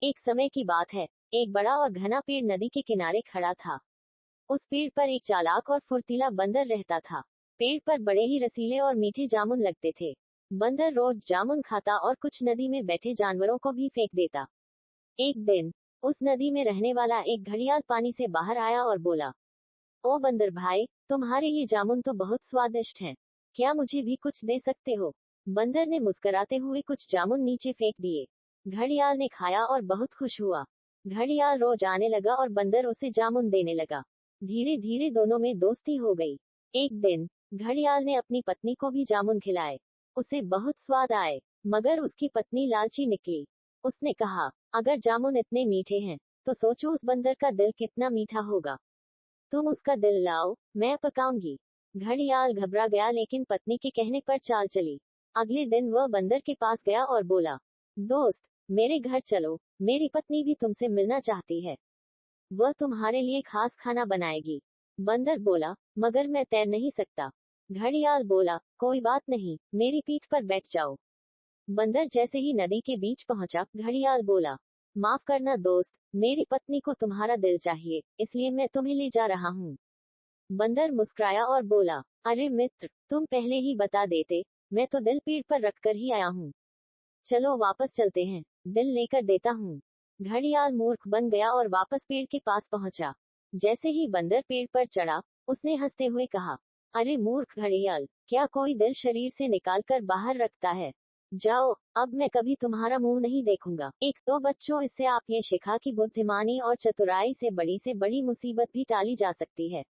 एक समय की बात है। एक बड़ा और घना पेड़ नदी के किनारे खड़ा था। उस पेड़ पर एक चालाक और फुर्तीला बंदर रहता था। पेड़ पर बड़े ही रसीले और मीठे जामुन लगते थे। बंदर रोज जामुन खाता और कुछ नदी में बैठे जानवरों को भी फेंक देता। एक दिन उस नदी में रहने वाला एक घड़ियाल पानी से बाहर आया और बोला, ओ बंदर भाई, तुम्हारे ये जामुन तो बहुत स्वादिष्ट हैं। क्या मुझे भी कुछ दे सकते हो? बंदर ने मुस्कुराते हुए कुछ जामुन नीचे फेंक दिए। घड़ियाल ने खाया और बहुत खुश हुआ। घड़ियाल रोज आने लगा और बंदर उसे जामुन देने लगा। धीरे धीरे दोनों में दोस्ती हो गई। एक दिन घड़ियाल ने अपनी पत्नी को भी जामुन खिलाए। उसे बहुत स्वाद आए, मगर उसकी पत्नी लालची निकली। उसने कहा, अगर जामुन इतने मीठे हैं, तो सोचो उस बंदर का दिल कितना मीठा होगा। तुम उसका दिल लाओ, मैं पकाऊंगी। घड़ियाल घबरा गया, लेकिन पत्नी के कहने पर चाल चली। अगले दिन वह बंदर के पास गया और बोला, दोस्त, मेरे घर चलो, मेरी पत्नी भी तुमसे मिलना चाहती है। वह तुम्हारे लिए खास खाना बनाएगी। बंदर बोला, मगर मैं तैर नहीं सकता। घड़ियाल बोला, कोई बात नहीं, मेरी पीठ पर बैठ जाओ। बंदर जैसे ही नदी के बीच पहुंचा, घड़ियाल बोला, माफ करना दोस्त, मेरी पत्नी को तुम्हारा दिल चाहिए, इसलिए मैं तुम्हें ले जा रहा हूँ। बंदर मुस्कुराया और बोला, अरे मित्र, तुम पहले ही बता देते, मैं तो दिल पेड़ पर रखकर ही आया हूँ। चलो वापस चलते हैं, दिल लेकर देता हूँ। घड़ियाल मूर्ख बन गया और वापस पेड़ के पास पहुंचा। जैसे ही बंदर पेड़ पर चढ़ा, उसने हंसते हुए कहा, अरे मूर्ख घड़ियाल, क्या कोई दिल शरीर से निकाल कर बाहर रखता है? जाओ, अब मैं कभी तुम्हारा मुंह नहीं देखूंगा। एक तो बच्चों, इससे आप ये सीखा कि बुद्धिमानी और चतुराई से बड़ी मुसीबत भी टाली जा सकती है।